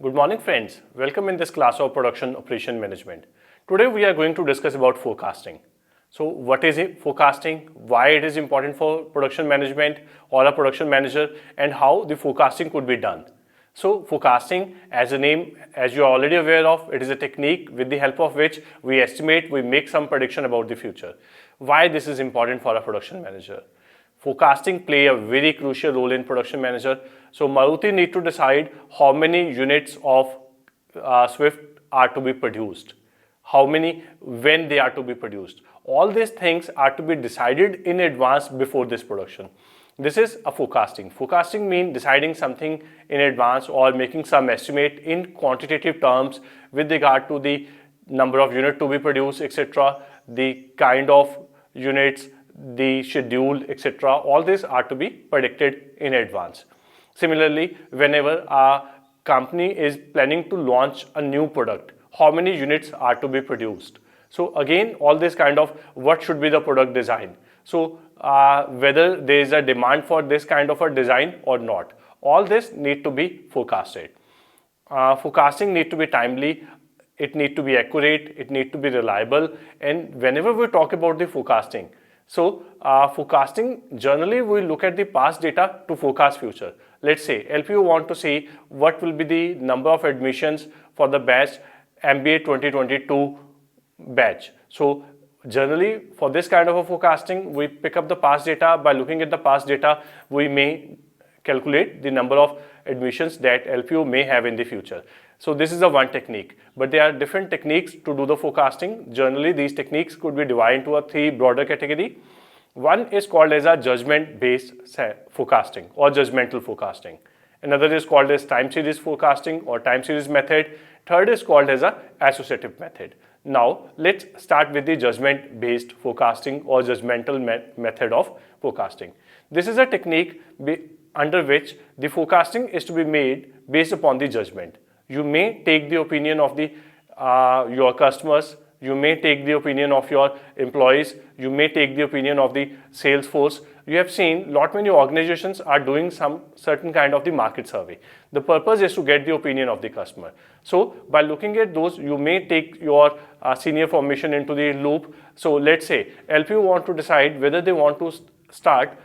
Good morning friends, welcome in this class of Production Operation Management. Today we are going to discuss about forecasting. So what is it, forecasting, why it is important for production management or a production manager, and how the forecasting could be done. So forecasting, as a name, as you are already aware of, it is a technique with the help of which we estimate, we make some prediction about the future. Why this is important for a production manager? Forecasting play a very crucial role in production manager. So Maruti need to decide how many units of Swift are to be produced, how many, when they are to be produced. All these things are to be decided in advance before this production. This is a forecasting. Forecasting means deciding something in advance or making some estimate in quantitative terms with regard to the number of units to be produced, etc., the kind of units, the schedule, etc. All these are to be predicted in advance. Similarly, whenever a company is planning to launch a new product, how many units are to be produced? So again, all this kind of what should be the product design. So whether there is a demand for this kind of a design or not. All this need to be forecasted. Forecasting need to be timely, it need to be accurate, it need to be reliable. And whenever we talk about the forecasting, so forecasting, generally we look at the past data to forecast future. Let's say LPO want to see what will be the number of admissions for the batch MBA 2022 batch. So generally for this kind of a forecasting, we pick up the past data. By looking at the past data, we may calculate the number of admissions that LPO may have in the future. So this is a one technique, but there are different techniques to do the forecasting. Generally, these techniques could be divided into a three broader category. One is called as a judgment-based forecasting or judgmental forecasting. Another is called as time series forecasting or time series method. Third is called as a associative method. Now, let's start with the judgment-based forecasting or judgmental method of forecasting. This is a technique under which the forecasting is to be made based upon the judgment. You may take the opinion of your customers, you may take the opinion of your employees, you may take the opinion of the sales force. You have seen lot many organizations are doing some certain kind of the market survey. The purpose is to get the opinion of the customer. So by looking at those, you may take your senior formation into the loop. So let's say LPO want to decide whether they want to start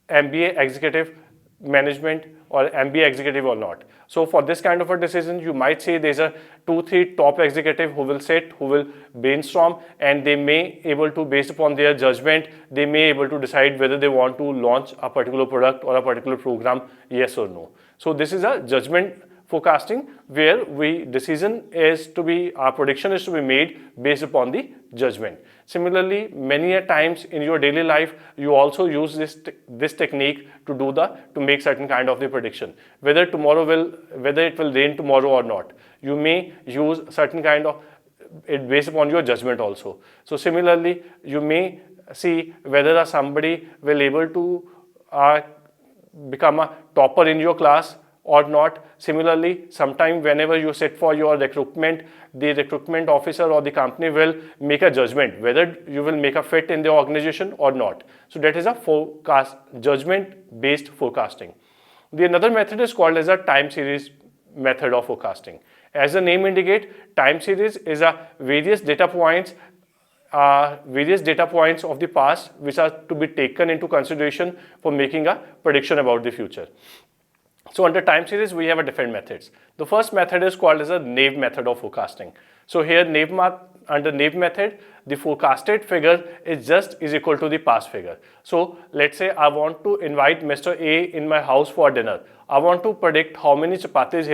MBA executive management or MBA executive or not. So for this kind of a decision, you might say there's a 2-3 top executive who will sit, who will brainstorm, and they may able to, based upon their judgment, they may able to decide whether they want to launch a particular product or a particular program, yes or no. So this is a judgment forecasting where our prediction is to be made based upon the judgment. Similarly, many a times in your daily life, you also use this technique to make certain kind of the prediction. Whether it will rain tomorrow or not. You may use certain kind of it based upon your judgment also. So similarly, you may see whether somebody will able to become a topper in your class or not. Similarly, sometime whenever you sit for your recruitment, the recruitment officer or the company will make a judgment whether you will make a fit in the organization or not. So that is a judgment-based forecasting. The another method is called as a time series method of forecasting. As the name indicates, time series is a various data points of the past which are to be taken into consideration for making a prediction about the future. So under time series, we have different methods. The first method is called as a naive method of forecasting. So here under naive method, the forecasted figure is equal to the past figure. So let's say I want to invite Mr. A in my house for dinner. I want to predict how many chapatis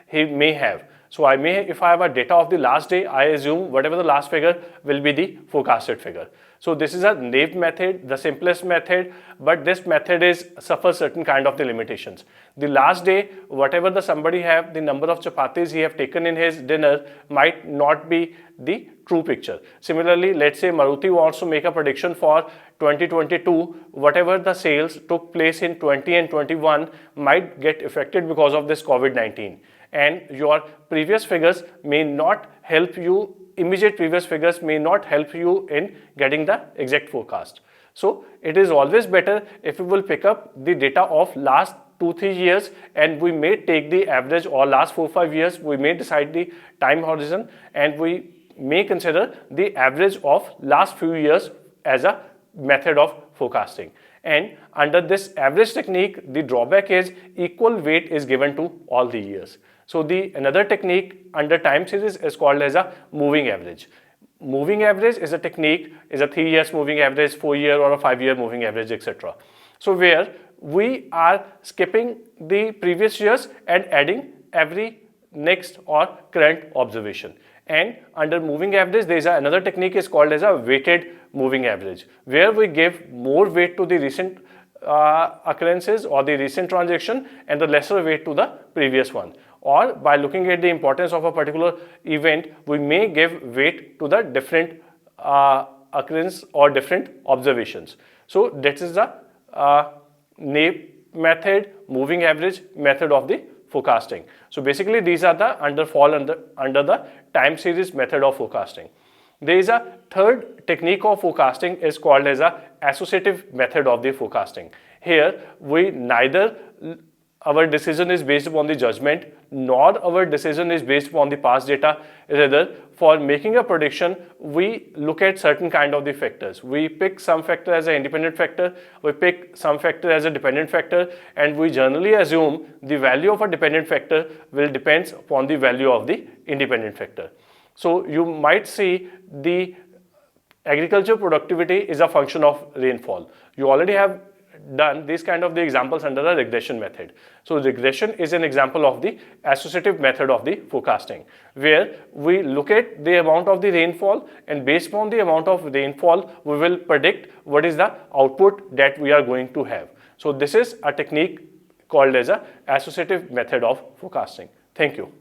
he may have. So if I have a data of the last day, I assume whatever the last figure will be the forecasted figure. So this is a naive method, the simplest method, but this method suffers certain kind of the limitations. The last day, whatever somebody have, the number of chapatis he have taken in his dinner might not be the true picture. Similarly, let's say Maruti wants to make a prediction for 2022, whatever the sales took place in 20 and 21 might get affected because of this COVID-19. And your previous figures may not help you, immediate previous figures may not help you in getting the exact forecast. So it is always better if you will pick up the data of last 2-3 years, and we may take the average, or last 4-5 years, we may decide the time horizon, and we may consider the average of last few years as a method of forecasting. And under this average technique, the drawback is equal weight is given to all the years. So the another technique under time series is called as a moving average. Moving average is a technique, is a 3 years moving average, 4-year or a 5-year moving average, etc. So where we are skipping the previous years and adding every next or current observation. And under moving average, there is another technique is called as a weighted moving average, where we give more weight to the recent occurrences or the recent transaction and the lesser weight to the previous one. Or by looking at the importance of a particular event, we may give weight to the different occurrence or different observations. So that is the NAPE method, moving average method of the forecasting. So basically these are the under the time series method of forecasting. There is a third technique of forecasting is called as a associative method of the forecasting. Here we neither our decision is based upon the judgment, nor our decision is based upon the past data. Rather, for making a prediction, we look at certain kind of the factors. We pick some factor as an independent factor, we pick some factor as a dependent factor, and we generally assume the value of a dependent factor will depend upon the value of the independent factor. So you might see the agriculture productivity is a function of rainfall. You already have done these kind of the examples under a regression method. So regression is an example of the associative method of the forecasting, where we look at the amount of the rainfall, and based upon the amount of rainfall, we will predict what is the output that we are going to have. So this is a technique called as a associative method of forecasting. Thank you.